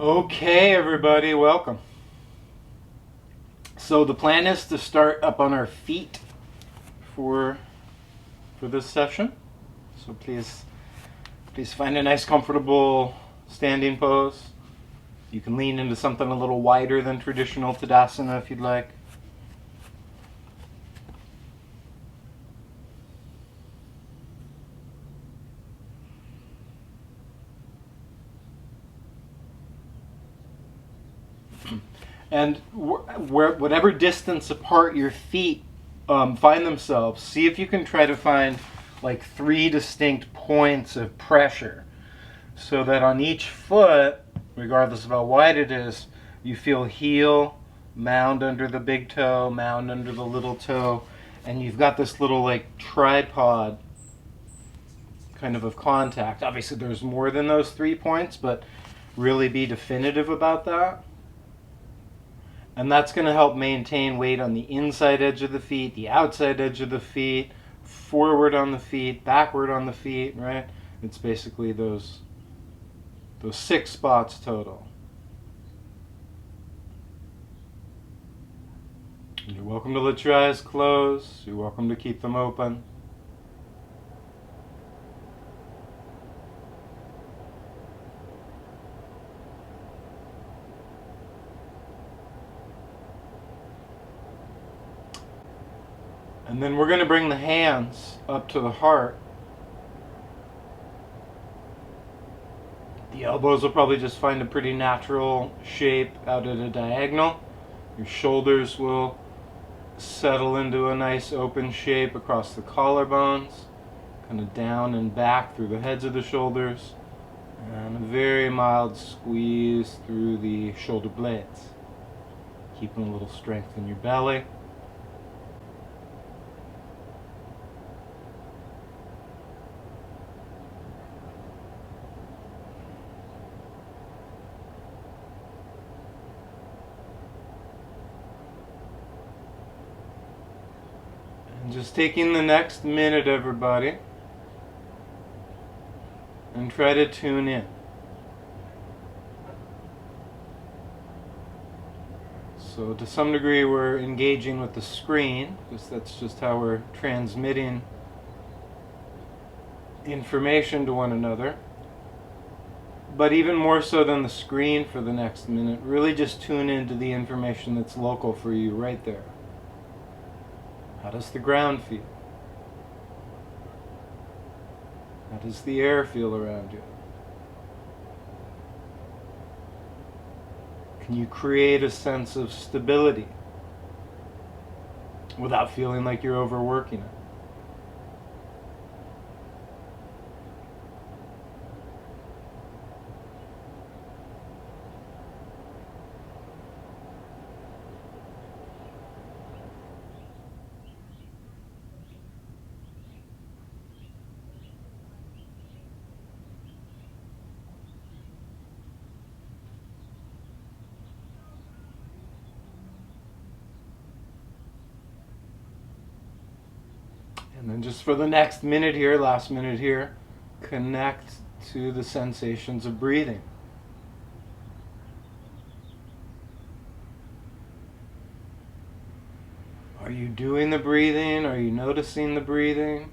Okay, everybody, welcome. So the plan is to start up on our feet for this session. So please find a nice, comfortable standing pose. You can lean into something a little wider than traditional Tadasana if you'd like. And whatever distance apart your feet find themselves, see if you can try to find like 3 distinct points of pressure so that on each foot, regardless of how wide it is, you feel heel, mound under the big toe, mound under the little toe, and you've got this little like tripod kind of contact. Obviously there's more than those 3 points, but really be definitive about that. And that's going to help maintain weight on the inside edge of the feet, the outside edge of the feet, forward on the feet, backward on the feet, right? It's basically those 6 spots total. You're welcome to let your eyes close. You're welcome to keep them open. And then we're going to bring the hands up to the heart. The elbows will probably just find a pretty natural shape out at a diagonal. Your shoulders will settle into a nice open shape across the collarbones, kind of down and back through the heads of the shoulders, and a very mild squeeze through the shoulder blades, keeping a little strength in your belly. Just taking the next minute, everybody, and try to tune in. So to some degree we're engaging with the screen, because that's just how we're transmitting information to one another. But even more so than the screen for the next minute, really just tune into the information that's local for you right there. How does the ground feel? How does the air feel around you? Can you create a sense of stability without feeling like you're overworking it? And then just for the next minute here, last minute here, connect to the sensations of breathing. Are you doing the breathing? Are you noticing the breathing?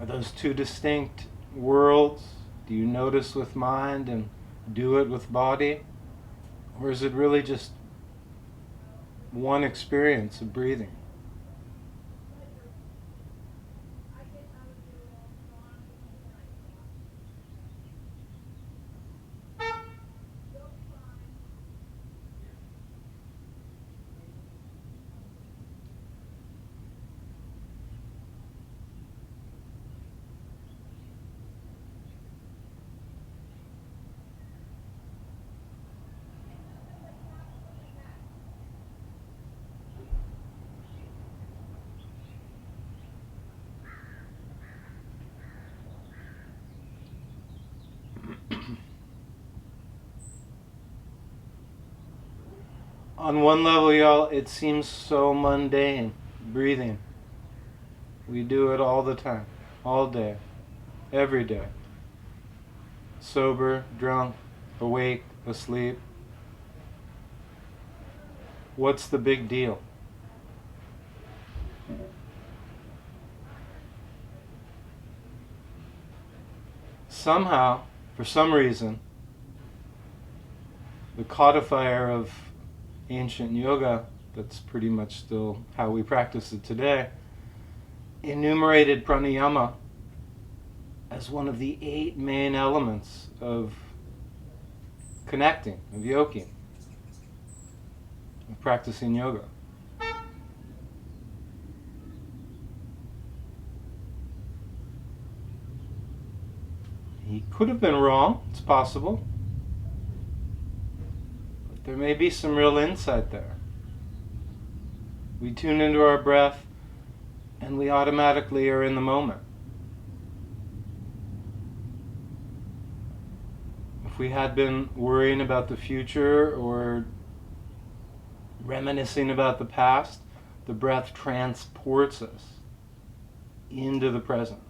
Are those 2 distinct worlds? Do you notice with mind and do it with body? Or is it really just one experience of breathing? On one level, y'all, it seems so mundane, breathing. We do it all the time, all day, every day. Sober, drunk, awake, asleep. What's the big deal? Somehow, for some reason, the codifier of ancient yoga, that's pretty much still how we practice it today, enumerated pranayama as one of the 8 main elements of connecting, of yoking, of practicing yoga. He could have been wrong, it's possible. But there may be some real insight there. We tune into our breath and we automatically are in the moment. If we had been worrying about the future or reminiscing about the past, the breath transports us into the present.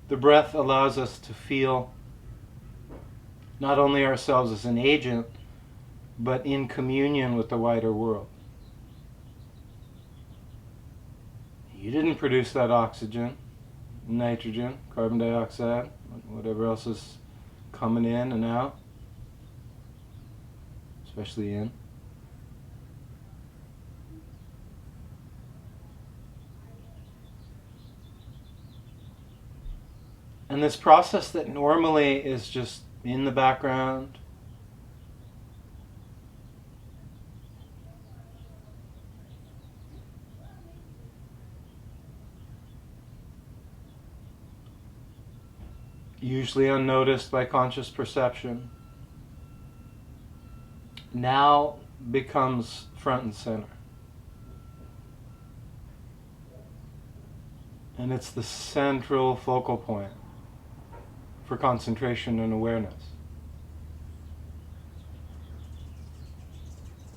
The breath allows us to feel not only ourselves as an agent, but in communion with the wider world. You didn't produce that oxygen, nitrogen, carbon dioxide, whatever else is coming in and out, especially in. And this process that normally is just in the background, usually unnoticed by conscious perception, now becomes front and center. And it's the central focal point for concentration and awareness.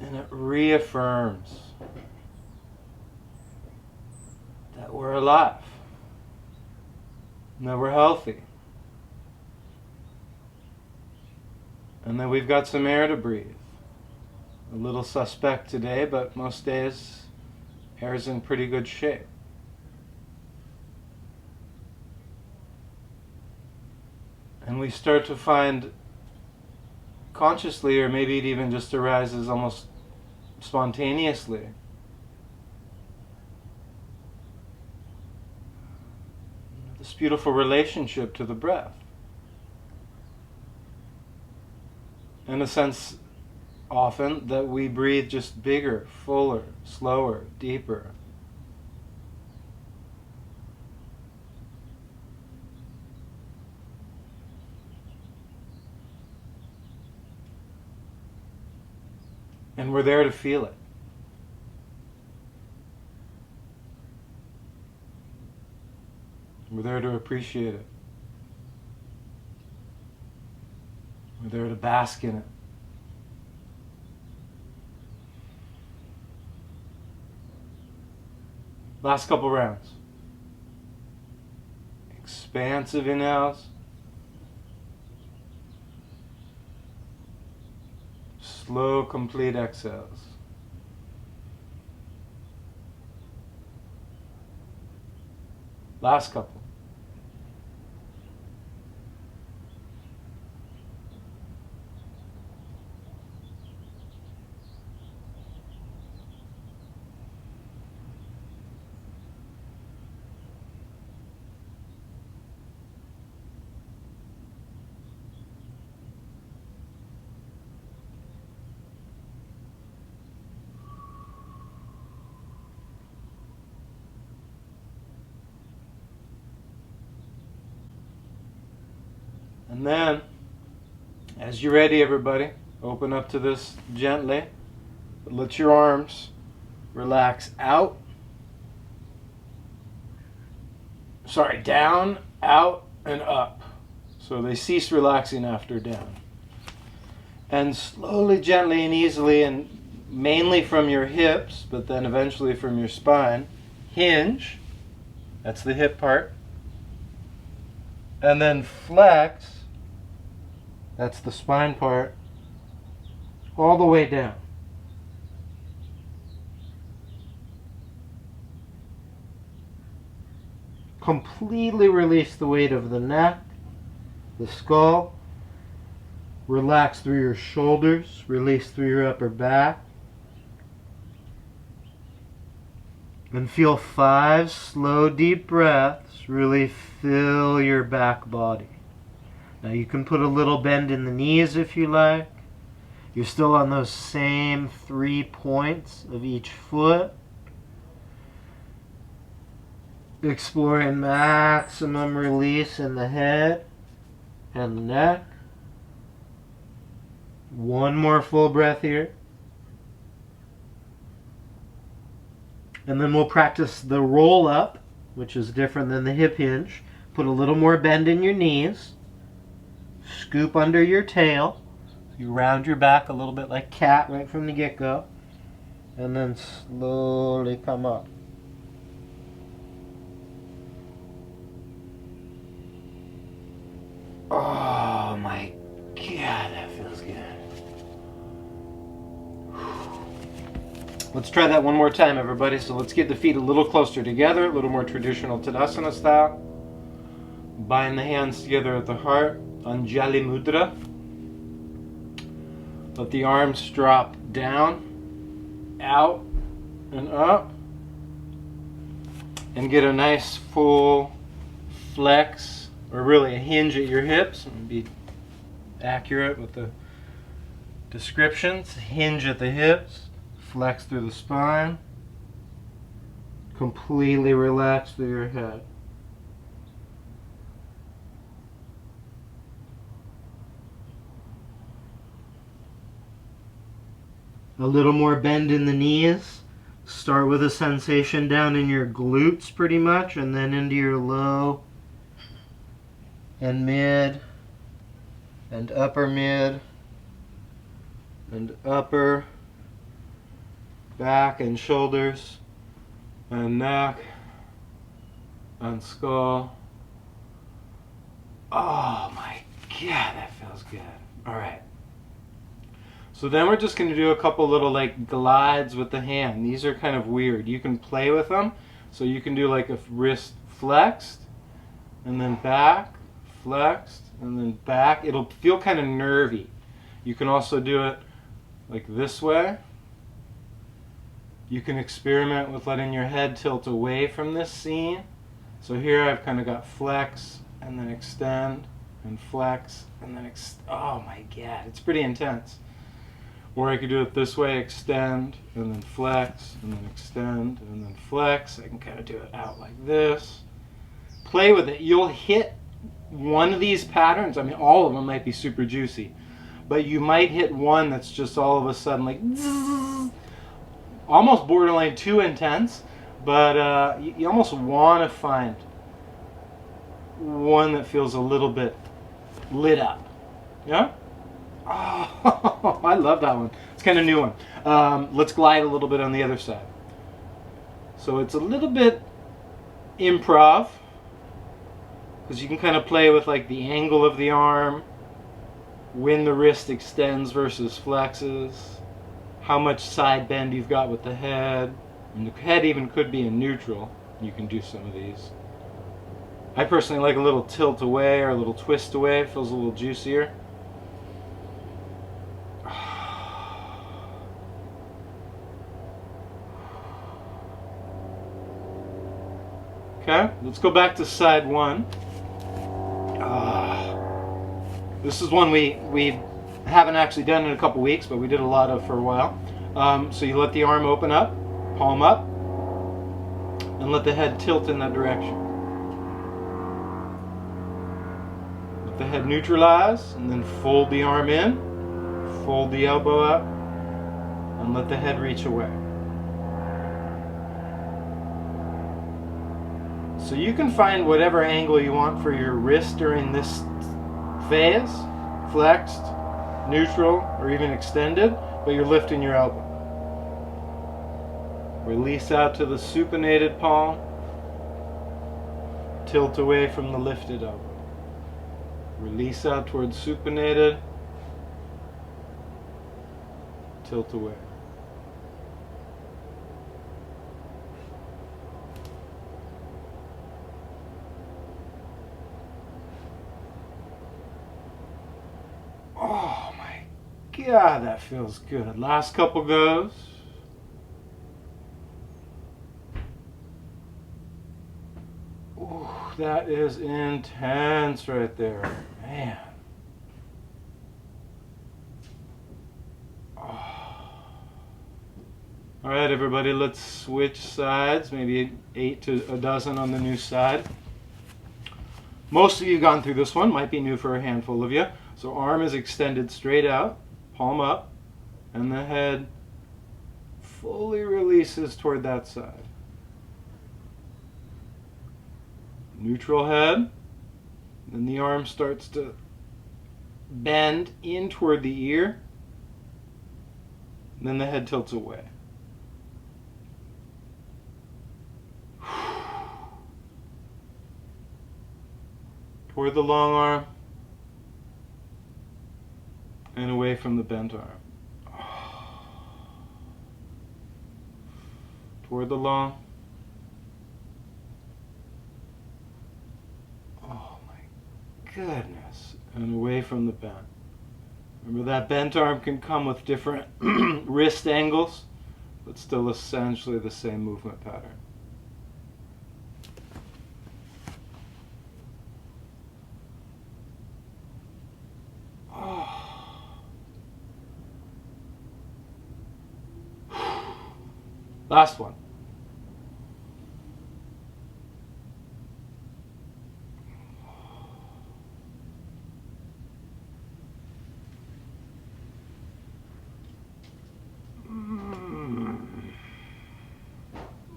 And it reaffirms that we're alive, and that we're healthy, and that we've got some air to breathe. A little suspect today, but most days air's in pretty good shape. And we start to find consciously, or maybe it even just arises almost spontaneously, this beautiful relationship to the breath. In a sense, often, that we breathe just bigger, fuller, slower, deeper. And we're there to feel it. We're there to appreciate it. We're there to bask in it. Last couple rounds. Expansive inhales. Slow, complete exhales. Last couple. And then, as you're ready, everybody, open up to this gently. Let your arms relax out. Down, out, and up. So they cease relaxing after down. And slowly, gently, and easily, and mainly from your hips, but then eventually from your spine, hinge. That's the hip part. And then flex, that's the spine part, all the way down. Completely release the weight of the neck, the skull. Relax through your shoulders, release through your upper back. And feel 5 slow, deep breaths really fill your back body. Now you can put a little bend in the knees if you like. You're still on those same 3 points of each foot. Exploring maximum release in the head and the neck. One more full breath here. And then we'll practice the roll up, which is different than the hip hinge. Put a little more bend in your knees. Scoop under your tail. You round your back a little bit like cat right from the get-go. And then slowly come up. Oh my God, that feels good. Let's try that one more time, everybody. So let's get the feet a little closer together, a little more traditional Tadasana style. Bind the hands together at the heart, Anjali Mudra. Let the arms drop down, out, and up. And get a nice full flex, or really a hinge at your hips. And be accurate with the descriptions. Hinge at the hips. Flex through the spine. Completely relax through your head. A little more bend in the knees. Start with a sensation down in your glutes pretty much, and then into your low and mid and upper mid and upper back and shoulders and neck and skull. Oh my God, that feels good. All right. So then we're just going to do a couple little like glides with the hand. These are kind of weird. You can play with them. So you can do like a wrist flexed and then back, flexed and then back. It'll feel kind of nervy. You can also do it like this way. You can experiment with letting your head tilt away from this scene. So here I've kind of got flex and then extend and flex and then oh my God, it's pretty intense. Or I could do it this way, extend, and then flex, and then extend, and then flex. I can kind of do it out like this. Play with it. You'll hit one of these patterns. I mean, all of them might be super juicy. But you might hit one that's just all of a sudden like, zzz, almost borderline too intense. But you almost want to find one that feels a little bit lit up. Yeah? Oh, I love that one. It's kind of a new one. Let's glide a little bit on the other side. So it's a little bit improv, because you can kind of play with like the angle of the arm, when the wrist extends versus flexes, how much side bend you've got with the head, and the head even could be in neutral. You can do some of these. I personally like a little tilt away or a little twist away. It feels a little juicier. Okay, let's go back to side one. This is one we haven't actually done in a couple weeks, but we did a lot of for a while. So you let the arm open up, palm up, and let the head tilt in that direction. Let the head neutralize, and then fold the arm in, fold the elbow up, and let the head reach away. So you can find whatever angle you want for your wrist during this phase, flexed, neutral, or even extended, but you're lifting your elbow. Release out to the supinated palm, tilt away from the lifted elbow. Release out towards supinated. Tilt away. Oh my God, that feels good. Last couple goes. Ooh, that is intense right there, man. All right, everybody, let's switch sides, maybe 8 to a dozen on the new side. Most of you have gone through this one, might be new for a handful of you. So arm is extended straight out, palm up, and the head fully releases toward that side. Neutral head, then the arm starts to bend in toward the ear, and then the head tilts away. Toward the long arm and away from the bent arm. Toward the long. Oh my goodness. And away from the bent. Remember that bent arm can come with different wrist angles, but still essentially the same movement pattern. Last one.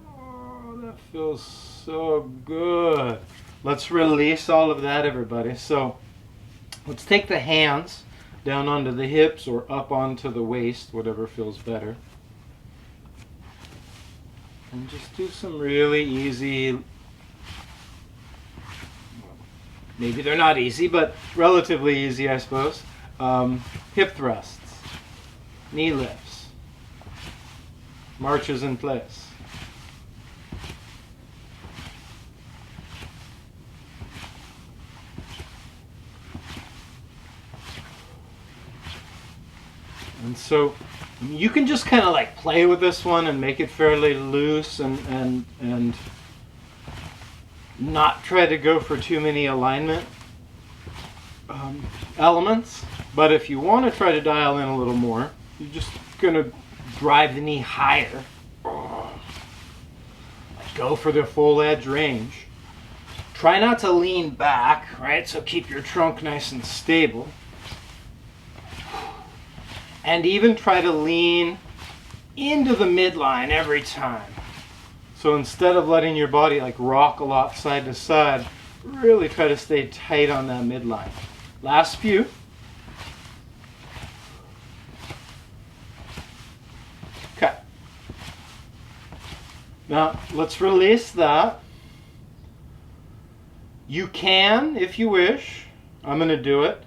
Oh, that feels so good. Let's release all of that, everybody. So let's take the hands down onto the hips or up onto the waist, whatever feels better. And just do some really easy, maybe they're not easy, but relatively easy, I suppose. Hip thrusts, knee lifts, marches in place. And so you can just kind of like play with this one and make it fairly loose and not try to go for too many alignment elements. But if you want to try to dial in a little more, you're just going to drive the knee higher. Go for the full edge range. Try not to lean back, right? So keep your trunk nice and stable. And even try to lean into the midline every time. So instead of letting your body like rock a lot side to side, really try to stay tight on that midline. Last few. Okay. Now let's release that. You can, if you wish, I'm going to do it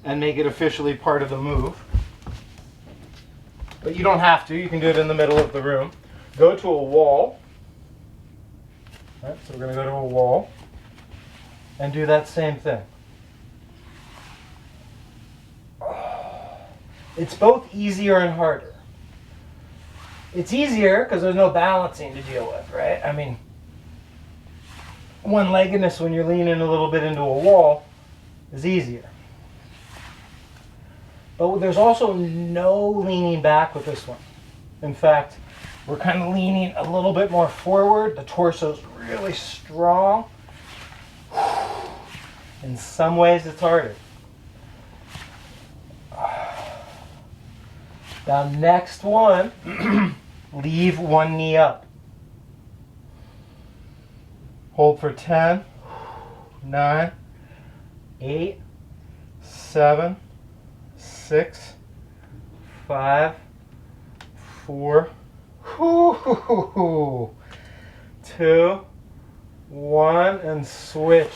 and make it officially part of the move. But you don't have to. You can do it in the middle of the room. Go to a wall. All right, so we're going to go to a wall and do that same thing. It's both easier and harder. It's easier because there's no balancing to deal with, right? I mean, one-leggedness when you're leaning a little bit into a wall is easier. But there's also no leaning back with this one. In fact, we're kind of leaning a little bit more forward. The torso's really strong. In some ways, it's harder. Now, next one, leave one knee up. Hold for 10, 9, 8, 7, 6, 5, 4, 2, 1, and switch.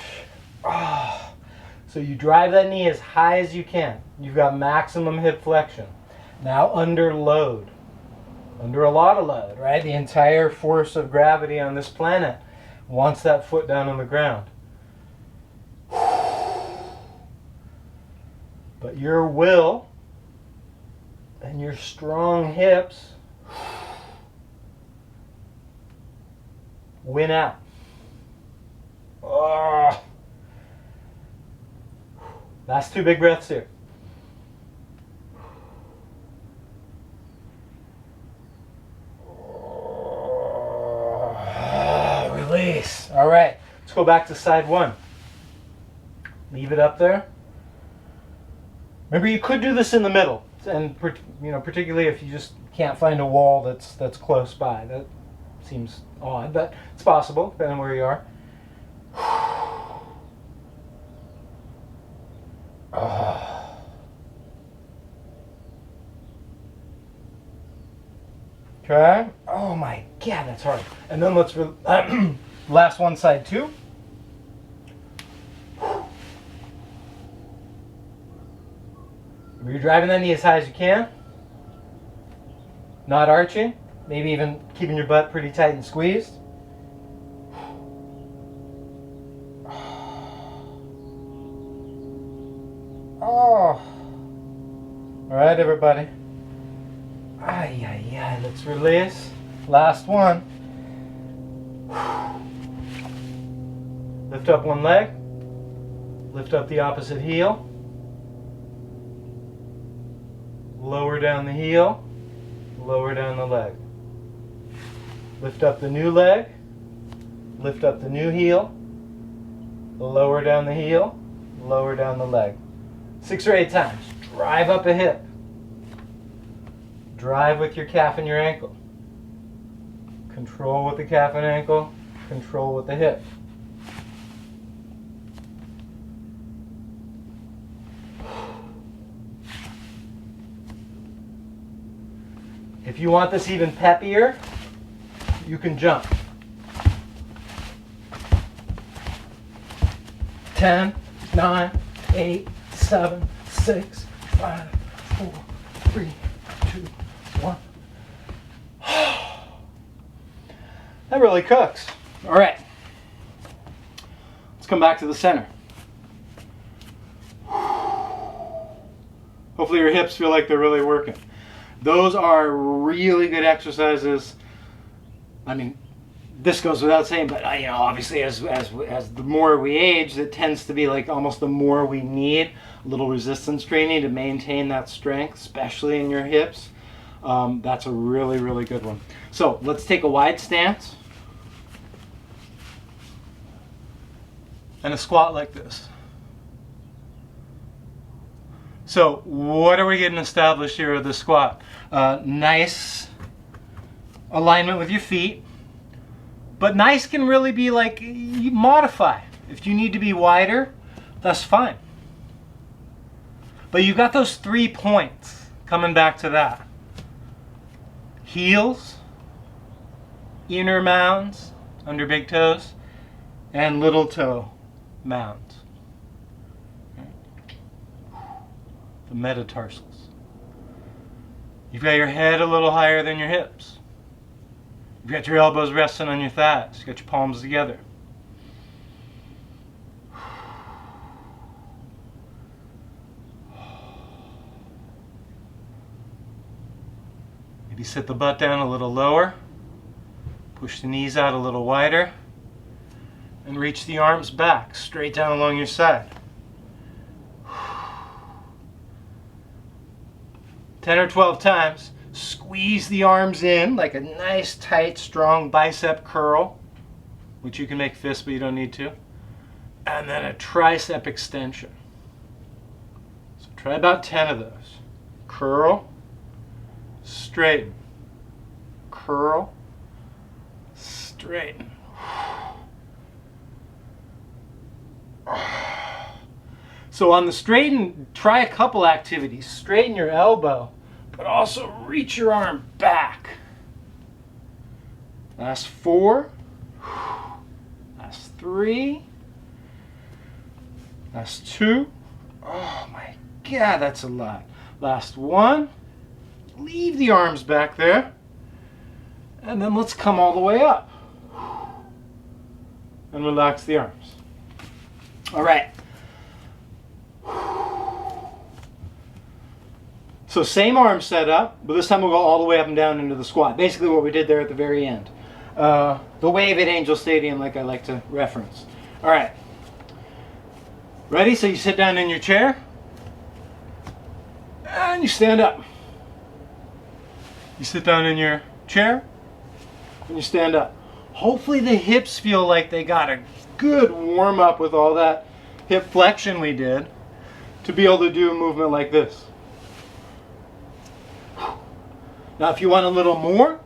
So So you drive that knee as high as you can. You've got maximum hip flexion. Now under load. Under a lot of load, right? The entire force of gravity on this planet wants that foot down on the ground. But your will and your strong hips win out. Oh. Last 2 big breaths here. Release. All right, let's go back to side 1. Leave it up there. Remember, you could do this in the middle, and particularly if you just can't find a wall that's close by. That seems odd, but it's possible, depending on where you are. Okay. Oh my God, that's hard. And then let's last one, side 2. You're driving that knee as high as you can. Not arching. Maybe even keeping your butt pretty tight and squeezed. Oh. All right, everybody. Let's release. Last one. Lift up one leg. Lift up the opposite heel. Lower down the heel. Lower down the leg. Lift up the new leg. Lift up the new heel. Lower down the heel. Lower down the leg. 6 or 8 times. Drive up a hip. Drive with your calf and your ankle. Control with the calf and ankle. Control with the hip. If you want this even peppier, you can jump. 10, 9, 8, 7, 6, 5, 4, 3, 2, 1. That really cooks. All right. Let's come back to the center. Hopefully your hips feel like they're really working. Those are really good exercises. I mean, this goes without saying, but obviously as the more we age, it tends to be like almost the more we need a little resistance training to maintain that strength, especially in your hips. That's a really, really good one. So let's take a wide stance and a squat like this. So what are we getting established here with the squat? Nice alignment with your feet. But nice can really be like, you modify. If you need to be wider, that's fine. But you've got those 3 points, coming back to that. Heels, inner mounds, under big toes, and little toe mounds. The metatarsals. You've got your head a little higher than your hips. You've got your elbows resting on your thighs. You've got your palms together. Maybe sit the butt down a little lower. Push the knees out a little wider. And reach the arms back, straight down along your side. 10 or 12 times. Squeeze the arms in like a nice, tight, strong bicep curl, which you can make fists, but you don't need to. And then a tricep extension. So try about 10 of those. Curl, straighten, curl, straighten. So on the straighten, try a couple activities. Straighten your elbow, but also reach your arm back. Last 4. Last 3. Last two. Oh my God, that's a lot. Last one. Leave the arms back there. And then let's come all the way up. And relax the arms. All right. So same arm setup, but this time we'll go all the way up and down into the squat. Basically what we did there at the very end. The wave at Angel Stadium, like I like to reference. All right. Ready? So you sit down in your chair. And you stand up. You sit down in your chair. And you stand up. Hopefully the hips feel like they got a good warm up with all that hip flexion we did to be able to do a movement like this. Now if you want a little more,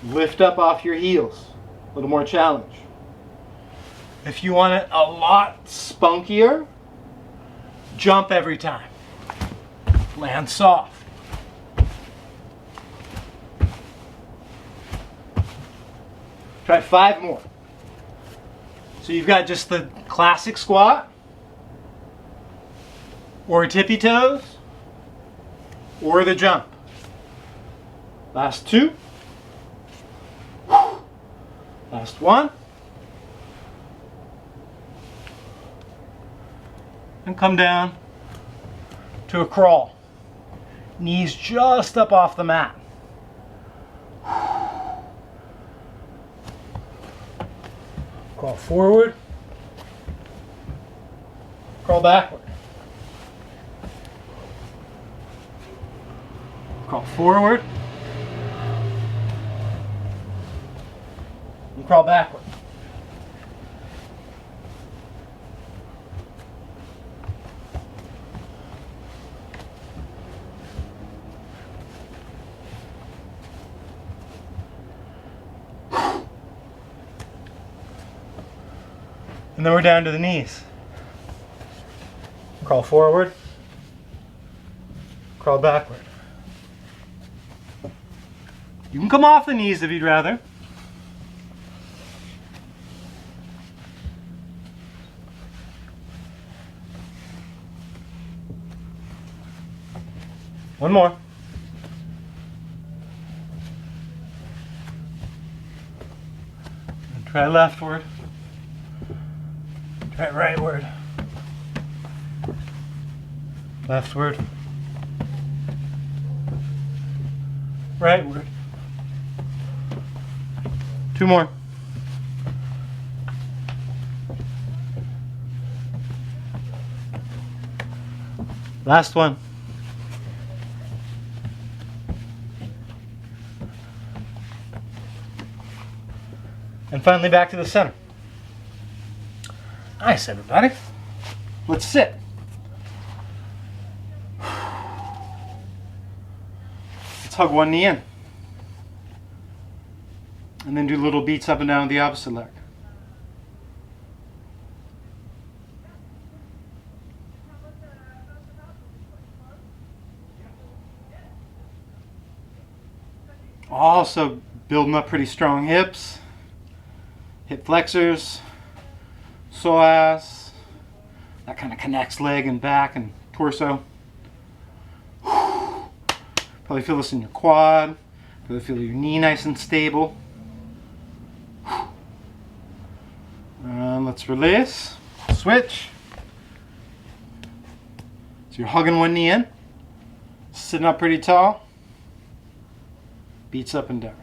lift up off your heels. A little more challenge. If you want it a lot spunkier, jump every time. Land soft. Try 5 more. So you've got just the classic squat, or tippy toes, or the jump. Last 2. Last 1. And come down to a crawl. Knees just up off the mat. Crawl forward. Crawl backward. Crawl forward. And crawl backward. And then we're down to the knees. Crawl forward. Crawl backward. You can come off the knees if you'd rather. One more. And try leftward. Try rightward. Leftward. Rightward. 2 more. Last one. And finally back to the center. Nice, everybody. Let's sit. Let's hug one knee in. And then do little beats up and down with the opposite leg. Also building up pretty strong hips, hip flexors, psoas, that kind of connects leg and back and torso. Probably feel this in your quad, probably feel your knee nice and stable. And let's release, switch. So you're hugging one knee in, sitting up pretty tall, beats up and down.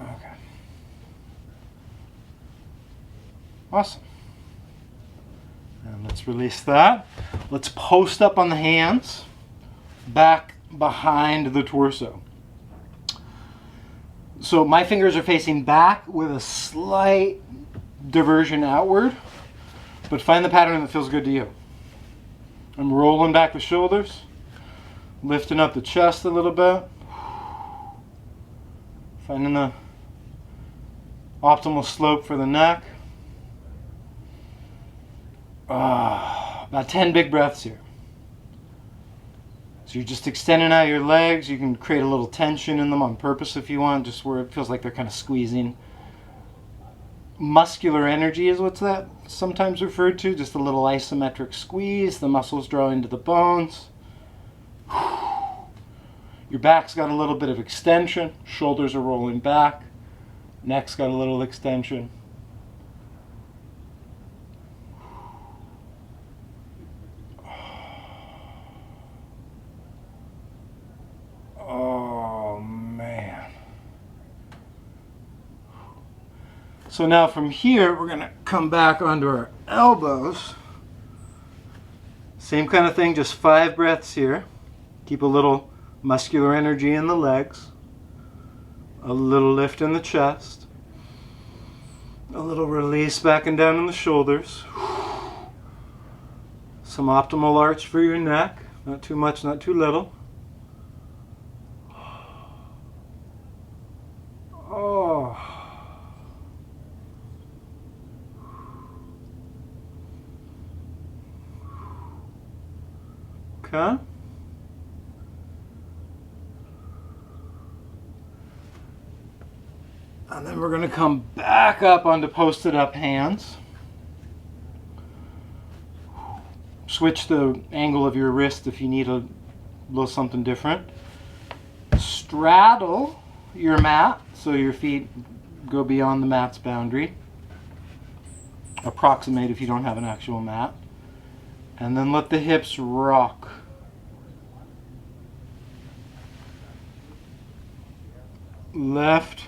Okay. Awesome. And let's release that. Let's post up on the hands, back behind the torso. So my fingers are facing back with a slight diversion outward, but find the pattern that feels good to you. I'm rolling back the shoulders, lifting up the chest a little bit, finding the optimal slope for the neck. About 10 big breaths here. So you're just extending out your legs. You can create a little tension in them on purpose if you want, just where it feels like they're kind of squeezing. Muscular energy is what's that sometimes referred to, just a little isometric squeeze. The muscles draw into the bones. Your back's got a little bit of extension. Shoulders are rolling back. Neck's got a little extension. Oh, man. So now from here, we're going to come back onto our elbows. Same kind of thing, just 5 breaths here. Keep a little muscular energy in the legs. A little lift in the chest. A little release back and down in the shoulders. Some optimal arch for your neck. Not too much, not too little. Oh. Okay. And then we're going to come back up onto posted up hands. Switch the angle of your wrist if you need a little something different. Straddle your mat so your feet go beyond the mat's boundary. Approximate if you don't have an actual mat. And then let the hips rock. Left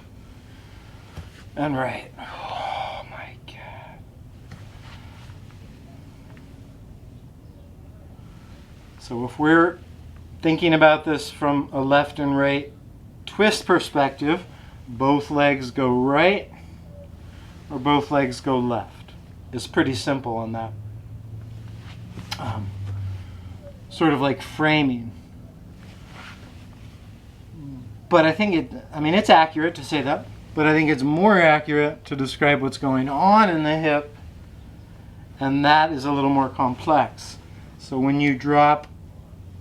and right. Oh my God. So if we're thinking about this from a left and right twist perspective, both legs go right or both legs go left. It's pretty simple on that. Sort of like framing. But I think it's accurate to say that, but I think it's more accurate to describe what's going on in the hip, and that is a little more complex. So when you drop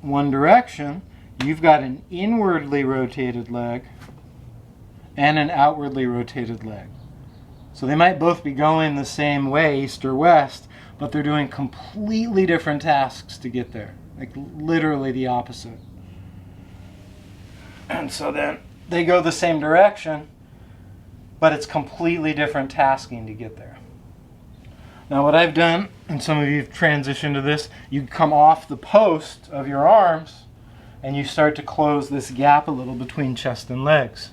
one direction, you've got an inwardly rotated leg and an outwardly rotated leg. So they might both be going the same way, east or west, but they're doing completely different tasks to get there, like literally the opposite. And so then they go the same direction, but it's completely different tasking to get there. Now what I've done, and some of you have transitioned to this, you come off the post of your arms and you start to close this gap a little between chest and legs.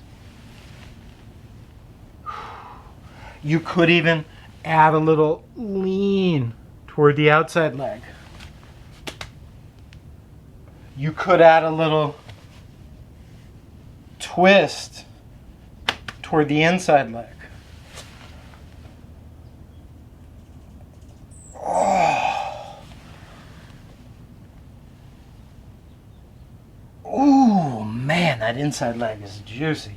You could even add a little lean toward the outside leg. You could add a little twist toward the inside leg. Oh. Ooh, man, that inside leg is juicy.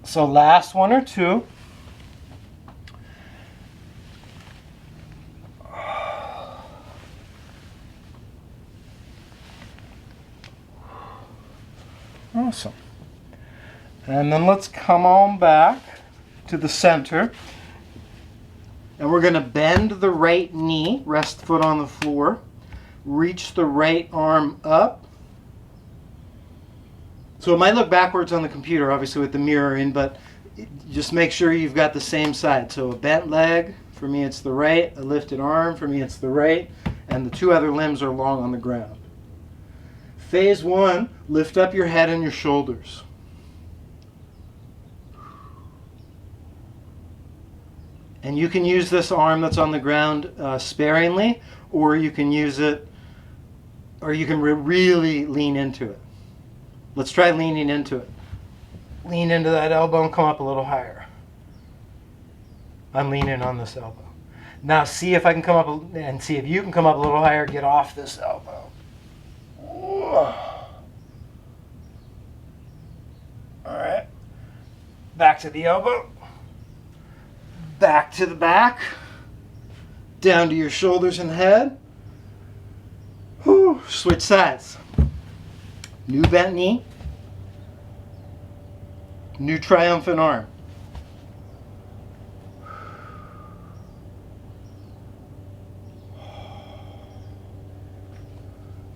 So last one or two. Awesome. And then let's come on back to the center. And we're going to bend the right knee, rest foot on the floor. Reach the right arm up. So it might look backwards on the computer, obviously with the mirror in, but just make sure you've got the same side. So a bent leg, for me it's the right. A lifted arm, for me it's the right. And the two other limbs are long on the ground. Phase one, lift up your head and your shoulders. And you can use this arm that's on the ground sparingly, or you can use it, or you can really lean into it. Let's try leaning into it. Lean into that elbow and come up a little higher. I'm leaning on this elbow. Now see if I can come up, and see if you can come up a little higher, get off this elbow. All right, back to the elbow, back to the back, Down to your shoulders and head. Whew. Switch sides. New bent knee. New triumphant arm.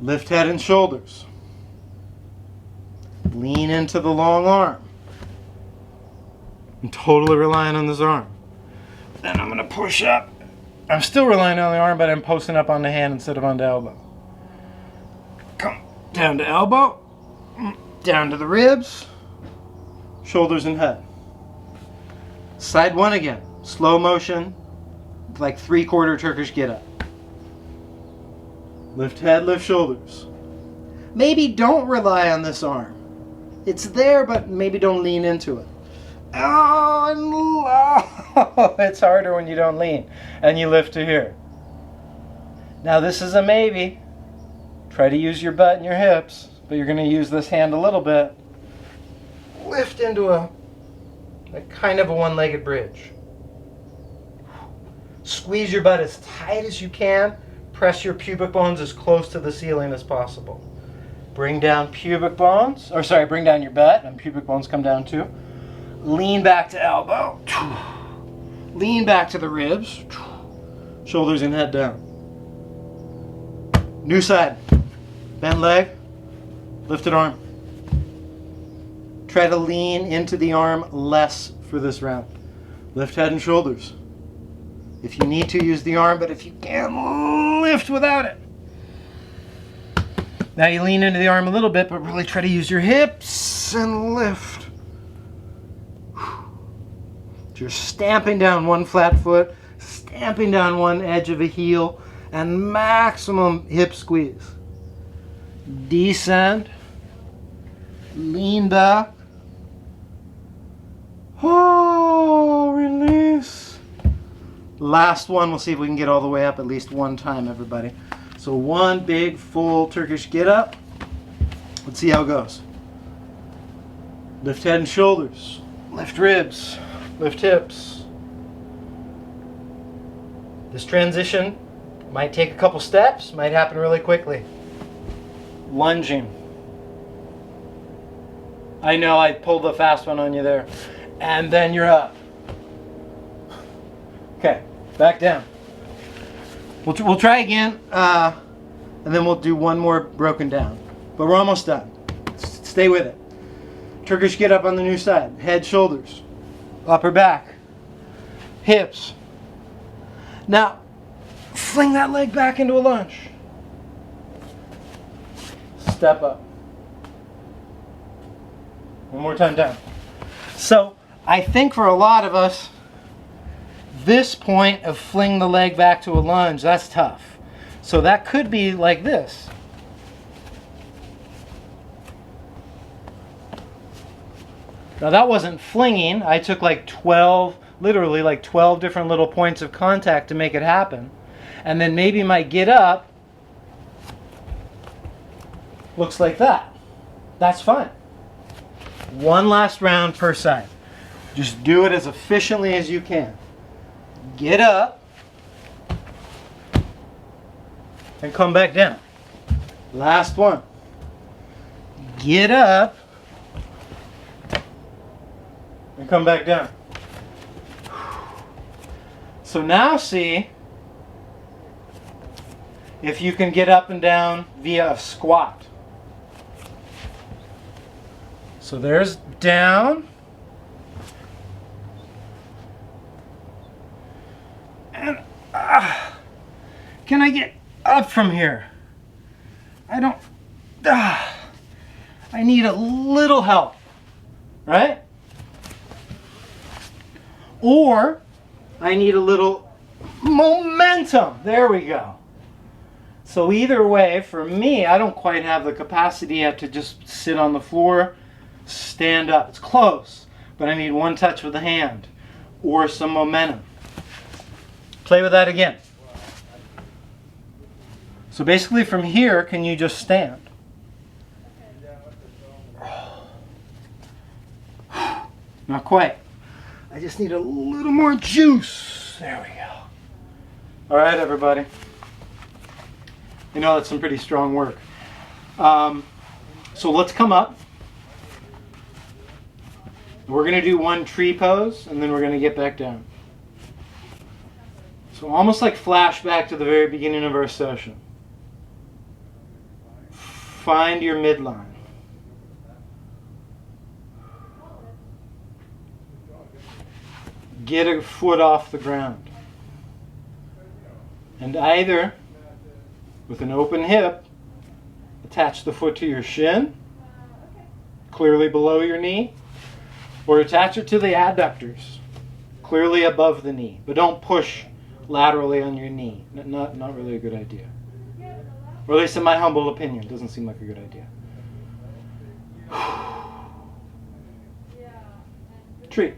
Lift head and shoulders. Lean into the long arm. I'm totally relying on this arm. Then I'm going to push up. I'm still relying on the arm, but I'm posting up on the hand instead of on the elbow. Come down to elbow. Down to the ribs. Shoulders and head. Side one again. Slow motion. Like 3/4 Turkish get up. Lift head, lift shoulders. Maybe don't rely on this arm. It's there, but maybe don't lean into it. Oh, it's harder when you don't lean and you lift to here. Now this is a maybe. Try to use your butt and your hips, but you're going to use this hand a little bit. Lift into a kind of a one-legged bridge. Squeeze your butt as tight as you can. Press your pubic bones as close to the ceiling as possible. Bring down pubic bones, or sorry, bring down your butt, and pubic bones come down too. Lean back to elbow. Lean back to the ribs. Shoulders and head down. New side. Bent leg. Lifted arm. Try to lean into the arm less for this round. Lift head and shoulders. If you need to, use the arm, but if you can't, lift without it. Now you lean into the arm a little bit, but really try to use your hips and lift. You're stamping down one flat foot, stamping down one edge of a heel, and maximum hip squeeze. Descend. Lean back. Oh, release. Last one, we'll see if we can get all the way up at least one time, everybody. So one big, full Turkish get up. Let's see how it goes. Lift head and shoulders. Lift ribs. Lift hips. This transition might take a couple steps, might happen really quickly. Lunging. I know I pulled the fast one on you there. And then you're up. Okay, back down. We'll try again, and then we'll do one more broken down. But we're almost done. Stay with it. Turkish get up on the new side. Head, shoulders. Upper back. Hips. Now, fling that leg back into a lunge. Step up. One more time down. So, I think for a lot of us, this point of fling the leg back to a lunge, that's tough. So that could be like this. Now that wasn't flinging. I took like 12, literally like 12 different little points of contact to make it happen. And then maybe my get up looks like that. That's fine. One last round per side. Just do it as efficiently as you can. Get up and come back down. Last one. Get up and come back down. So now see if you can get up and down via a squat. So there's down. And can I get up from here? I don't. I need a little help, right? Or I need a little momentum. There we go. So either way, for me, I don't quite have the capacity yet to just sit on the floor, stand up. It's close, but I need one touch with the hand or some momentum. Play with that again. So basically from here, can you just stand? Not quite. I just need a little more juice. There we go. All right, everybody. You know, that's some pretty strong work. So let's come up. We're going to do one tree pose, and then we're going to get back down. So almost like flashback to the very beginning of our session. Find your midline. Get a foot off the ground. And either, with an open hip, attach the foot to your shin, clearly below your knee, or attach it to the adductors, clearly above the knee. But don't push laterally on your knee. Not really a good idea. Or at least in my humble opinion, doesn't seem like a good idea. Tree.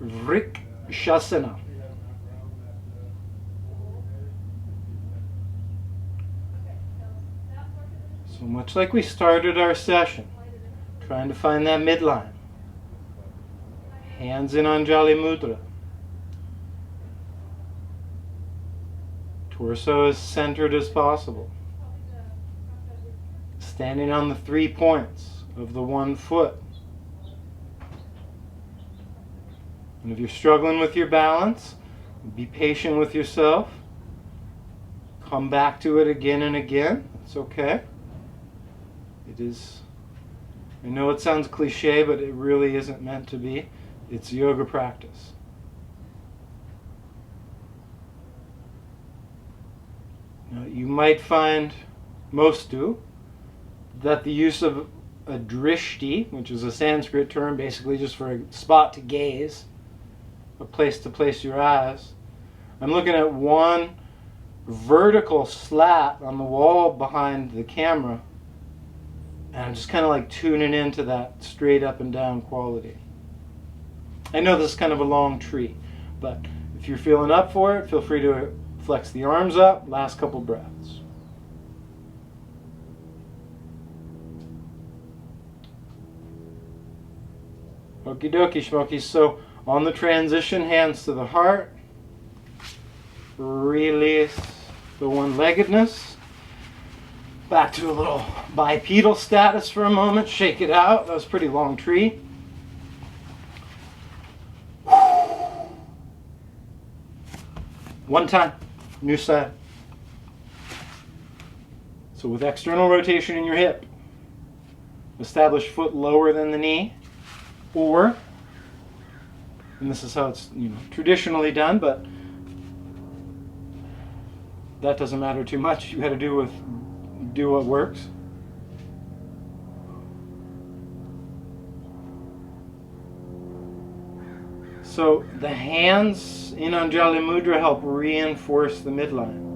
Virasana. So much like we started our session, trying to find that midline. Hands in Anjali Mudra. Torso as centered as possible. Standing on the 3 points of the 1 foot. And if you're struggling with your balance, be patient with yourself. Come back to it again and again. It's okay. It is, I know it sounds cliche, but it really isn't meant to be. It's yoga practice. Now, you might find, most do, that the use of a drishti, which is a Sanskrit term basically just for a spot to gaze, a place to place your eyes. I'm looking at one vertical slat on the wall behind the camera, and I'm just kind of like tuning into that straight up and down quality. I know this is kind of a long tree, but if you're feeling up for it, feel free to flex the arms up. Last couple breaths. Okie dokie, schmokies. So on the transition, hands to the heart. Release the one-leggedness. Back to a little bipedal status for a moment. Shake it out. That was a pretty long tree. One time. New side. So with external rotation in your hip, establish foot lower than the knee, or, and this is how it's traditionally done, but that doesn't matter too much. You got to do what works. So the hands in Anjali Mudra help reinforce the midline.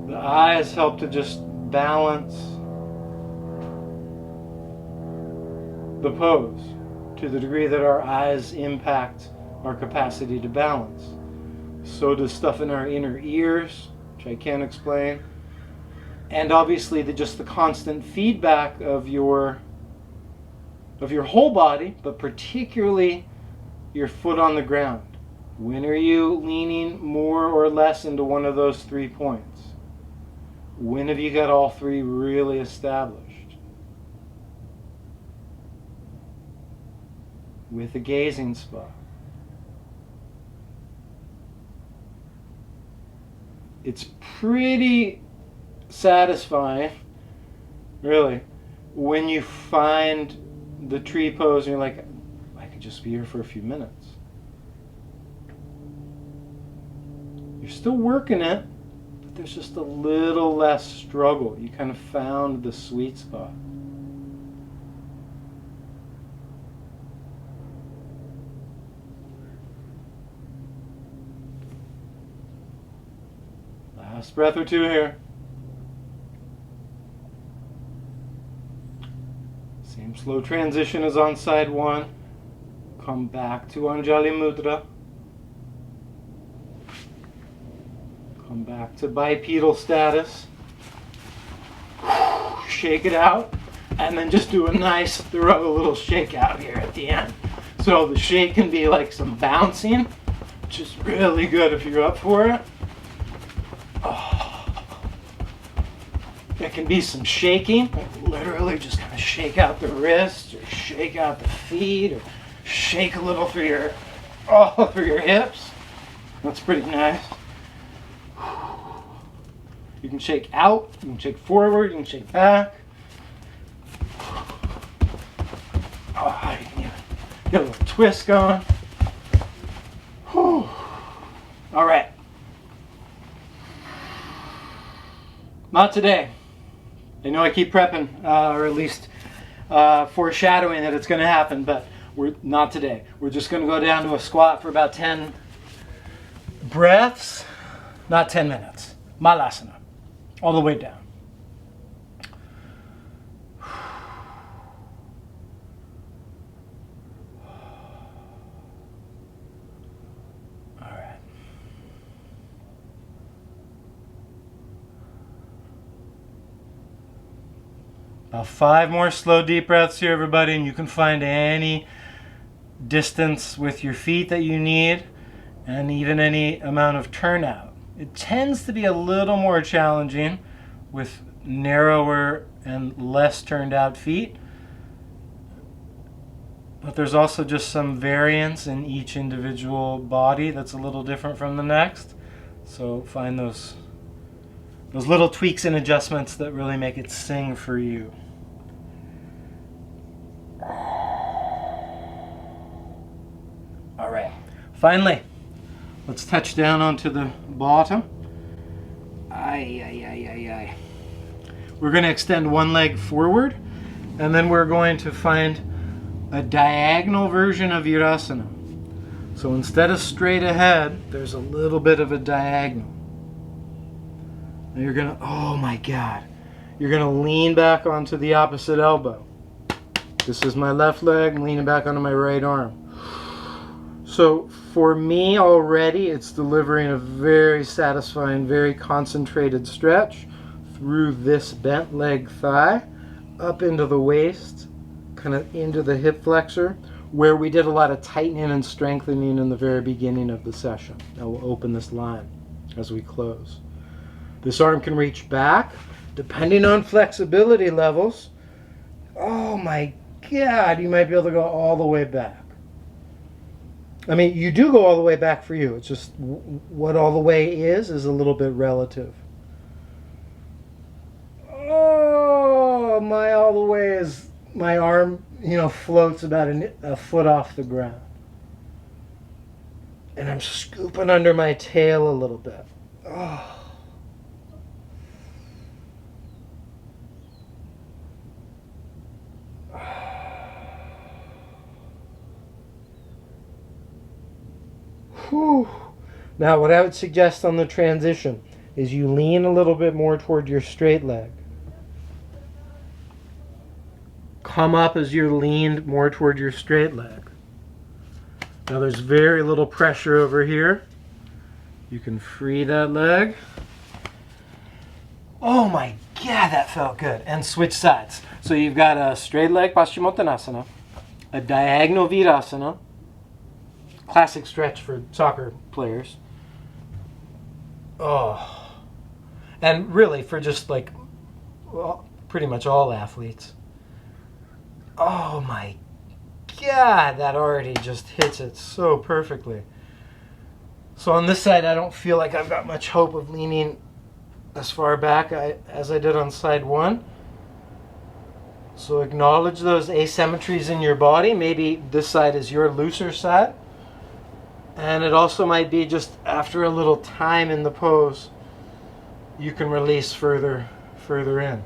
The eyes help to just balance the pose to the degree that our eyes impact our capacity to balance. So does stuff in our inner ears, which I can't explain. And obviously just the constant feedback of your whole body, but particularly your foot on the ground. When are you leaning more or less into one of those 3 points? When have you got all 3 really established? With a gazing spot. It's pretty satisfying, really, when you find the tree pose and you're like, I could just be here for a few minutes. You're still working it, but there's just a little less struggle. You kind of found the sweet spot. Last breath or two here. Same slow transition as on side 1. Come back to Anjali Mudra. Come back to bipedal status. Shake it out. And then just do a nice throw, little shake out here at the end. So the shake can be like some bouncing, which is really good if you're up for it. It can be some shaking, literally just kind of shake out the wrists, or shake out the feet, or shake a little through your hips. That's pretty nice. You can shake out, you can shake forward, you can shake back. Oh, you can get a little twist going. Whew. All right. Not today. I know I keep prepping, or at least foreshadowing that it's going to happen, but we're not today. We're just going to go down to a squat for about 10 breaths, not 10 minutes. Malasana, all the way down. About 5 more slow deep breaths here, everybody, and you can find any distance with your feet that you need, and even any amount of turnout. It tends to be a little more challenging with narrower and less turned out feet, but there's also just some variance in each individual body that's a little different from the next. So find those little tweaks and adjustments that really make it sing for you. All right, finally, let's touch down onto the bottom. We're going to extend one leg forward, and then we're going to find a diagonal version of Virasana. So instead of straight ahead, there's a little bit of a diagonal. Now you're going to, oh my God, you're going to lean back onto the opposite elbow. This is my left leg, leaning back onto my right arm. So for me already, it's delivering a very satisfying, very concentrated stretch through this bent leg thigh, up into the waist, kind of into the hip flexor, where we did a lot of tightening and strengthening in the very beginning of the session. Now we'll open this line as we close. This arm can reach back, depending on flexibility levels. Oh my God, you might be able to go all the way back. I mean, you do go all the way back for you. It's just what all the way is a little bit relative. Oh, my all the way is my arm, floats about a foot off the ground. And I'm scooping under my tail a little bit. Oh. Whew. Now, what I would suggest on the transition is you lean a little bit more toward your straight leg. Come up as you're leaned more toward your straight leg. Now, there's very little pressure over here. You can free that leg. Oh my God, that felt good. And switch sides. So you've got a straight leg Paschimottanasana, a diagonal Virasana, classic stretch for soccer players. Oh. And really for just pretty much all athletes. Oh my God, that already just hits it so perfectly. So on this side, I don't feel like I've got much hope of leaning as far back as I did on side one. So acknowledge those asymmetries in your body. Maybe this side is your looser side. And it also might be just after a little time in the pose, you can release further in.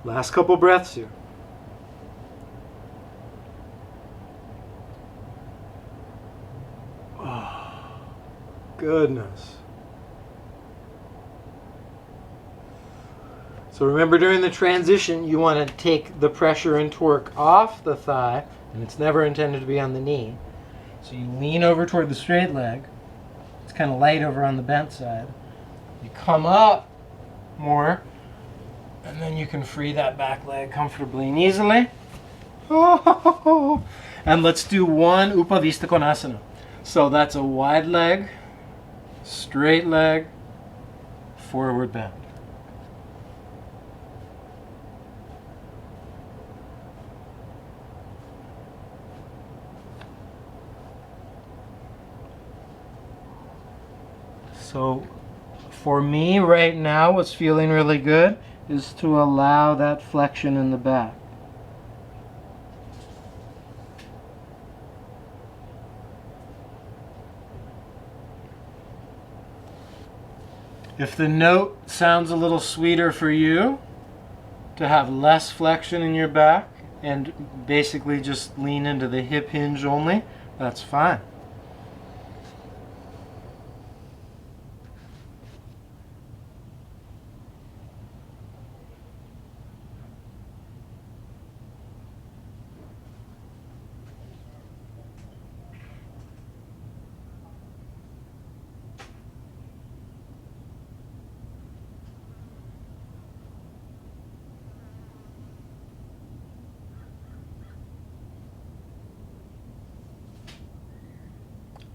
Last couple breaths here. Goodness. So remember, during the transition, you want to take the pressure and torque off the thigh, and it's never intended to be on the knee. So you lean over toward the straight leg. It's kind of light over on the bent side. You come up more, and then you can free that back leg comfortably and easily. And let's do one Upavista Konasana. So that's a wide leg, straight leg, forward bend. So for me right now, what's feeling really good is to allow that flexion in the back. If the note sounds a little sweeter for you, to have less flexion in your back and basically just lean into the hip hinge only, that's fine.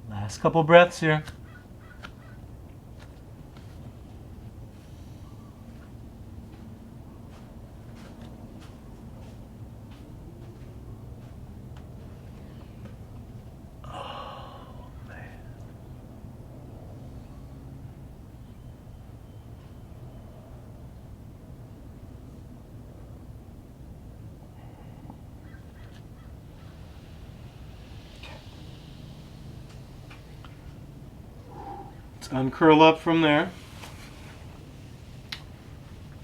Last couple breaths here. Uncurl up from there.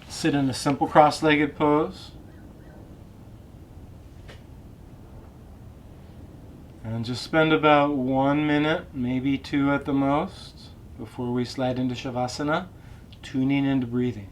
Sit in a simple cross-legged pose. And just spend about 1 minute, maybe 2 at the most, before we slide into Shavasana, tuning into breathing.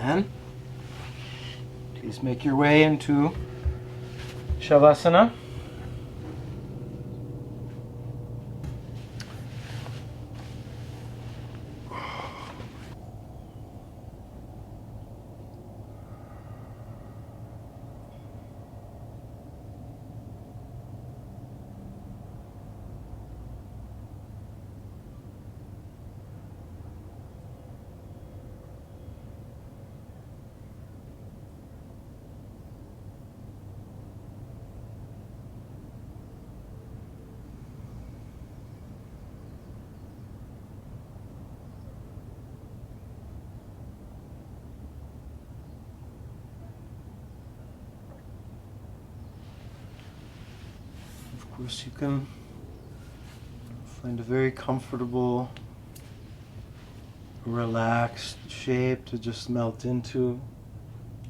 And please make your way into Shavasana. Of course, you can find a very comfortable, relaxed shape to just melt into,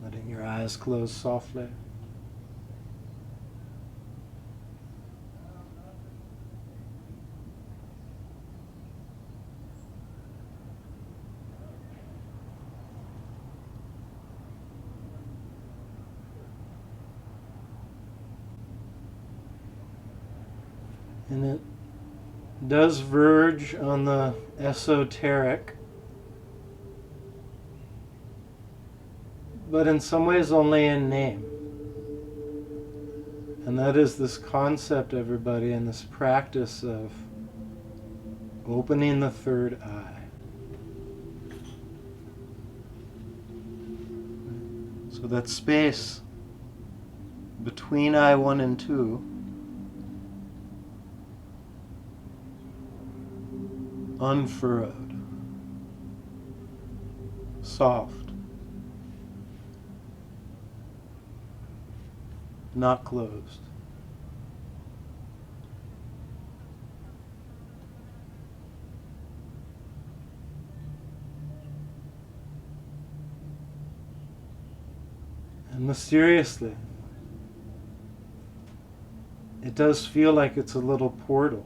letting your eyes close softly. In it, does verge on the esoteric, but in some ways only in name. And that is this concept, everybody, and this practice of opening the third eye. So that space between eye 1 and 2, unfurrowed, soft, not closed. And mysteriously, it does feel like it's a little portal.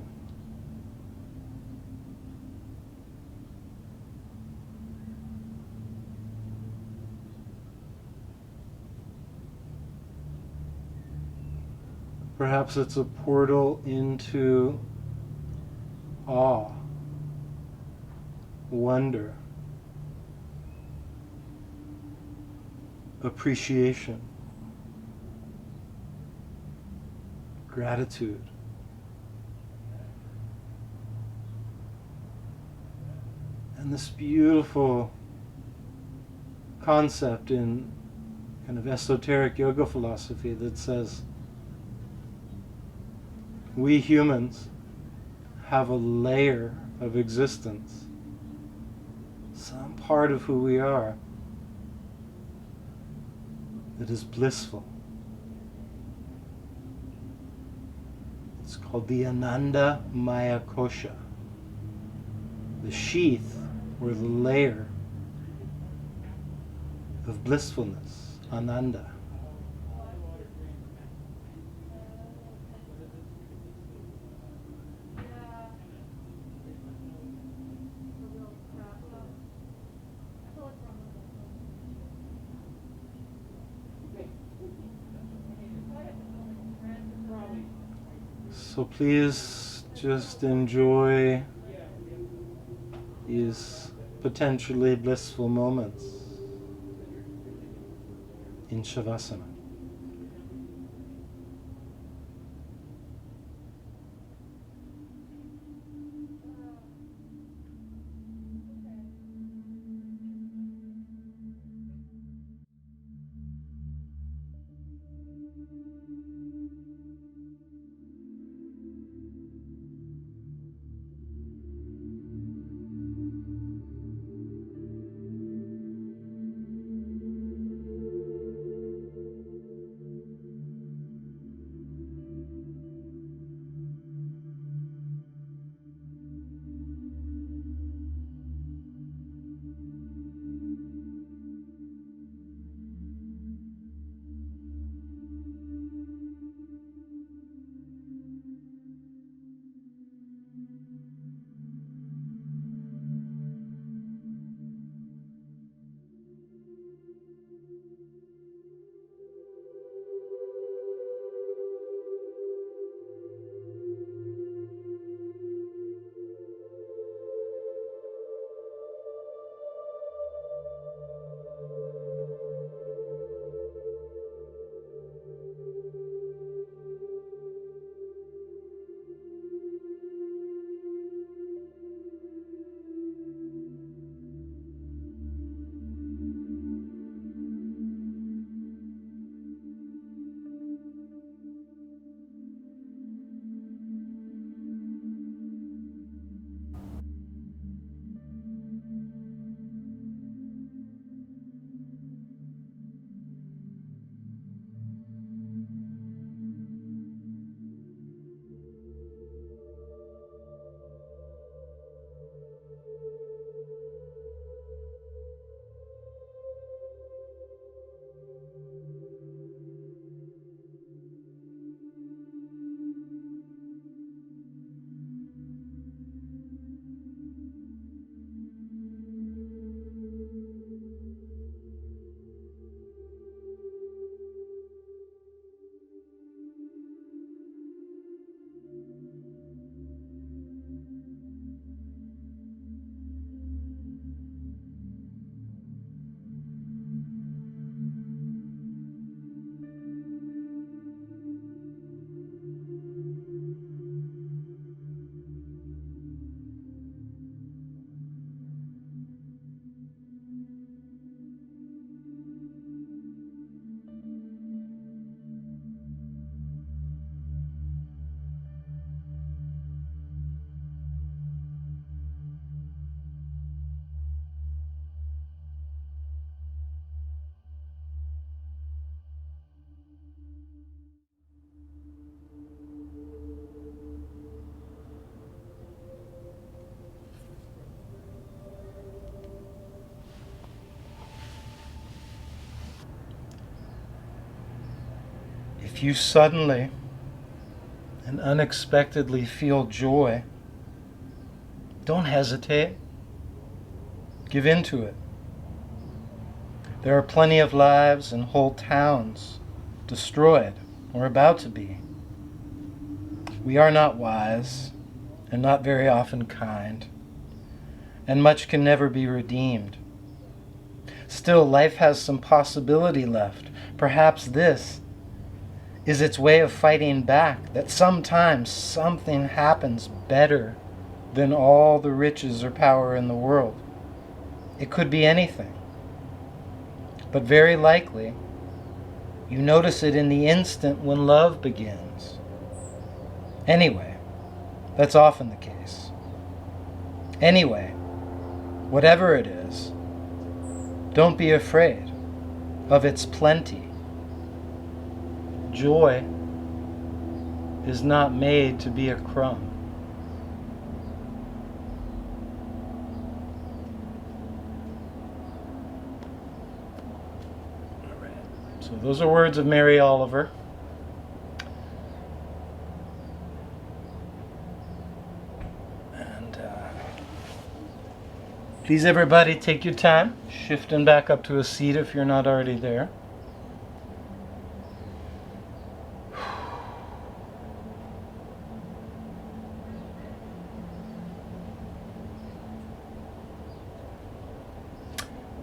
Perhaps it's a portal into awe, wonder, appreciation, gratitude. And this beautiful concept in kind of esoteric yoga philosophy that says we humans have a layer of existence, some part of who we are, that is blissful. It's called the Ananda Maya Kosha, the sheath or the layer of blissfulness, Ananda. So please just enjoy these potentially blissful moments in Shavasana. If you suddenly and unexpectedly feel joy, don't hesitate. Give in to it. There are plenty of lives and whole towns destroyed or about to be. We are not wise and not very often kind, and much can never be redeemed. Still, life has some possibility left. Perhaps this is its way of fighting back, that sometimes something happens better than all the riches or power in the world. It could be anything. But very likely, you notice it in the instant when love begins. Anyway, that's often the case. Anyway, whatever it is, don't be afraid of its plenty. Joy is not made to be a crumb. All right. So those are words of Mary Oliver. And please, everybody, take your time, shifting back up to a seat if you're not already there.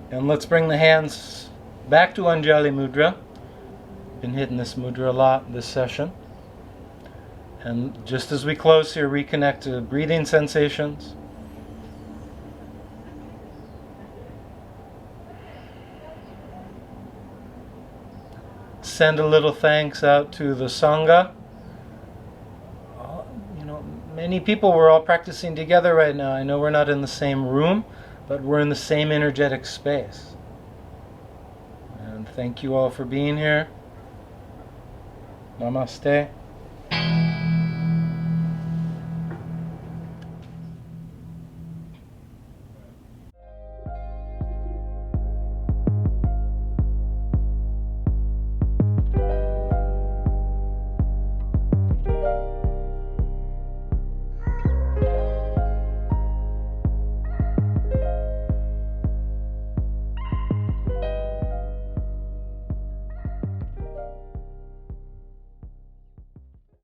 And let's bring the hands back to Anjali Mudra. Been hitting this mudra a lot this session. And just as we close here, reconnect to breathing sensations. Send a little thanks out to the Sangha. Many people, we're all practicing together right now. I know we're not in the same room, but we're in the same energetic space. And thank you all for being here. Namaste.